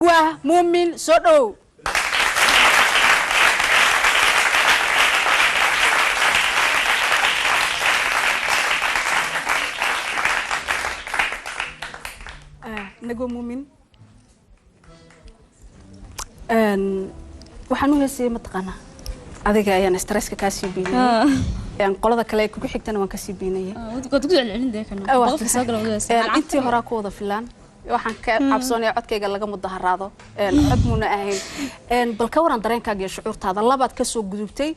ومؤمن صدو نجوا مؤمن waxaan u heesay mataqana adiga ayaan stress ka sii biinay aan qolada kale ku xigtana waan ka sii biinay wadka ku celcelinay kana qofka soo galo wadaysan intii hore ku wada filan waxaan ka cabsoonay codkayga laga mudaharaado cod muna ahayn bal ka waran dareenkaaga iyo shucuurtaada labaad ka soo gudubtay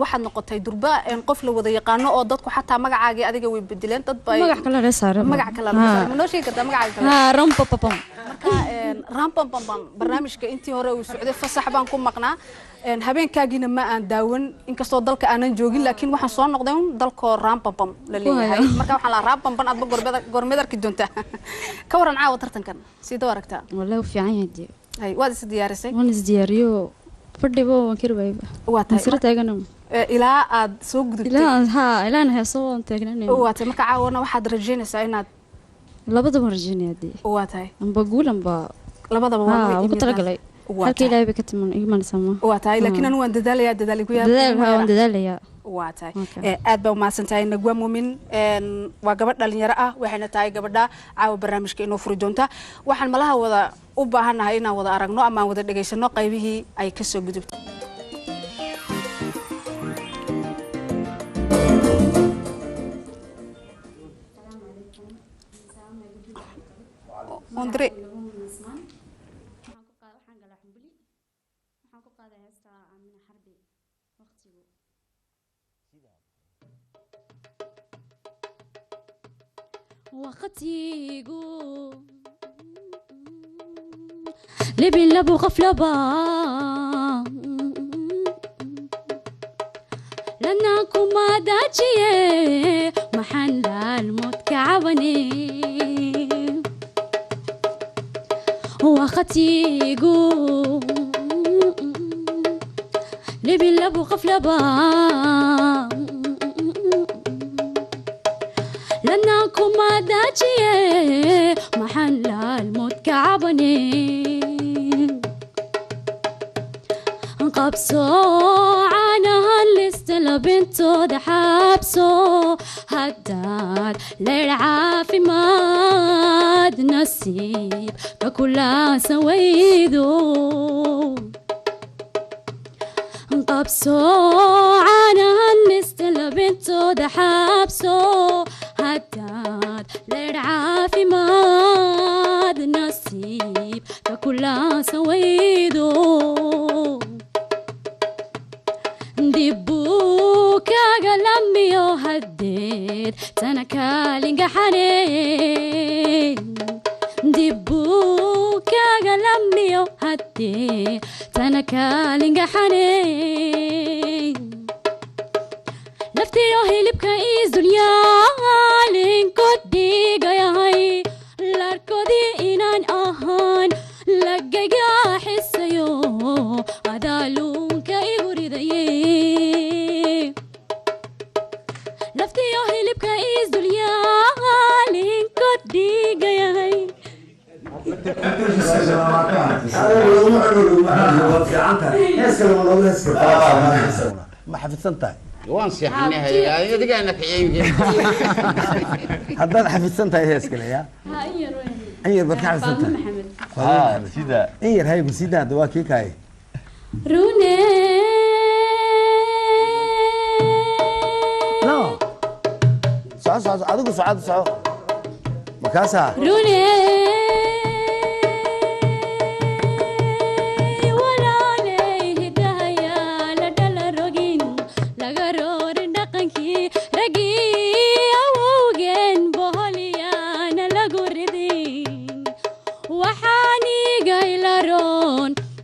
waxaad noqotay durba qof la wada yaqaano oo dadku xataa magacaaga adiga way bedeleen dad bay magac kale la saaray magac kale la saaray ma noo sheegi kartaa magacaaga kale rampa papam marka rampa barnaamijka intii hore uu socday fasax baan ku maqnaa habeenkaagina ma aan daawan inkastoo dalka aanan joogin laakiin waxaan soo noqday dalka rampam la leeyahay marka waxaan la rampam adba gormeedarki doonta ka waran caawa tartankan sida aragtaa wallahi fiican yahay ay waad is diyaarisay waan is diyaariyo fadhibo waan kirbayba waa tahay sir taagana ilaa aad soo gudubtay ilaa heeso waan taagnaa waa tahay marka caawana waxaad rajaynaysaa inaad labadaba rajaynayay waa tahay amba guulanba labadaba waa ugu talagalay halkii ilaahay ba ka timan iman sama waa tahay laakiin aan waan dadaalayaa dadaal ku waan dadaalayaa waa tahay aad baa maasan tahay nagwa muumin waa gabadh dhalinyaro ah waxayna tahay gabadha caawa barnaamijka inoo furi doonta waxaan malaha wada u baahanahay inaan wada aragno ama aan wada dhageysano qaybihii ay ka soo gudubtay Andre وقتيقو لبي لبو غفلبا لأنكم ما داجي محل الموت كعبني وقتيقو لبي لبو غفلبا لأنكم ما داجي محل الموت كعبني قبصو عنها اللي بنتو ده حبسو هداد للعافي ماد نصيب ككلا سويدو قبصو عنها اللي بنتو ده حبسو هداد للعافي ماد نصيب ككلا سويدو دبوكا قلمي وهديت تنكالي حنين دبوكا قلمي وهديت تنكالي حنين نفتي روحي لبكا إيز دنيا لينكو ديقا يا هاي لاركو دي إنان أهان لقاقا حسيو أدالون كايغوري دايي نفتي روحي لبكا إيز دنيا لينكو ديقا يا هاي ما حفظتها وان سيحنيها يا دقيقة في عينك هذا حفظتها هي اسكلا يا أير بس حفظتها سيدا أير هاي بسيدا دواكي كاي روني لا صعد أدوك صعد مكاسة روني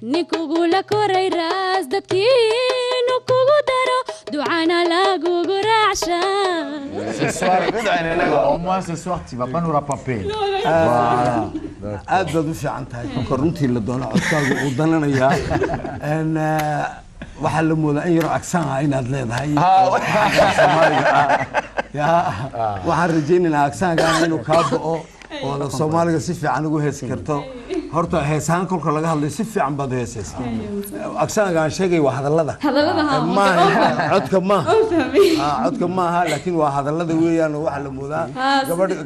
نكوغولا كوري راس دتكينو كوغو دارو دعانا لا كوغو رعشا Ce soir, au moins ce soir, tu vas pas nous rapamper. Voilà. aad baad u fiican tahay kolka runtii la doono codkaagu uu dananayaa waxaa la moodaa in yaro agsaan ah inaad leedahay Soomaaliga waxaan rajaynaynaa agsaankaana inuu kaa bo'o oo Soomaaliga si fiican ugu heesi karto horta heesahan kolka laga hadlay si fiican baad u heesaysaa aksaanka aan sheegay waa hadallada codka maaha codka maaha laakiin waa hadallada weeyaan oo waxa la moodaa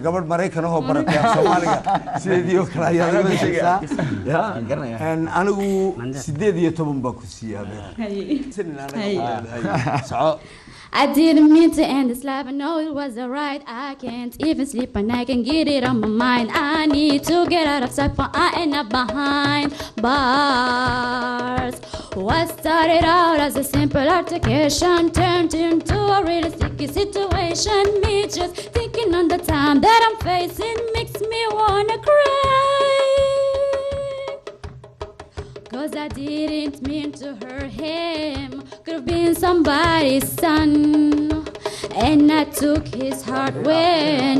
gabadh maraykan ahoo baratay Soomaaliga sideedii oo kale ayaa laga sheegaa anigu 18 baa ku siiyay I didn't mean to end this life. I know it was alright. I can't even sleep and I can get it on my mind. I need to get out of sight, but I end up behind bars. What started out as a simple altercation turned into a really sticky situation. Me just thinking on the time that I'm facing makes me wanna cry. 'Cause I didn't mean to hurt him. Could have been somebody's son. And I took his heart when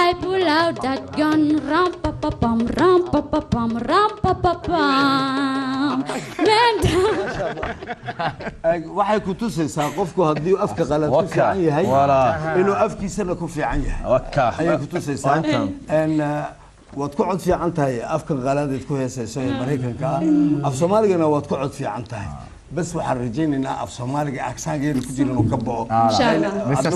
I pull out that gun. Ram pa pa pum, ram pa pa pum, ram pa pa pum. waxay ku tusaysaa qofku haddii afka qalad ku fiican yahay inuu afkiisana ku fiican yahay ayay ku tusaysaa waad ku cod fiican tahay afka qaladeed ku heesayso ee Mareykanka af Soomaaligana waad ku cod fiican tahay bas waxaan rajaynaynaa af Soomaaliga aksaangeedu ku jiro inuu ka baxo insha Allah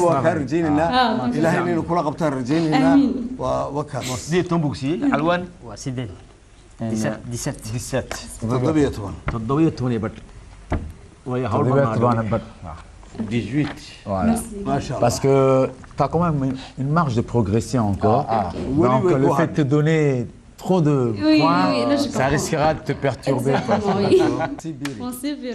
waan rajaynaynaa ilaahay inuu kula qabto rajaynaynaa waa wakaas sidii Tombuksi alwan waa 17 Oui, 18. Voilà. Parce que tu as quand même une marge de progression encore. Donc le fait de te donner trop de points, ça risquera de te perturber. On s'est vu.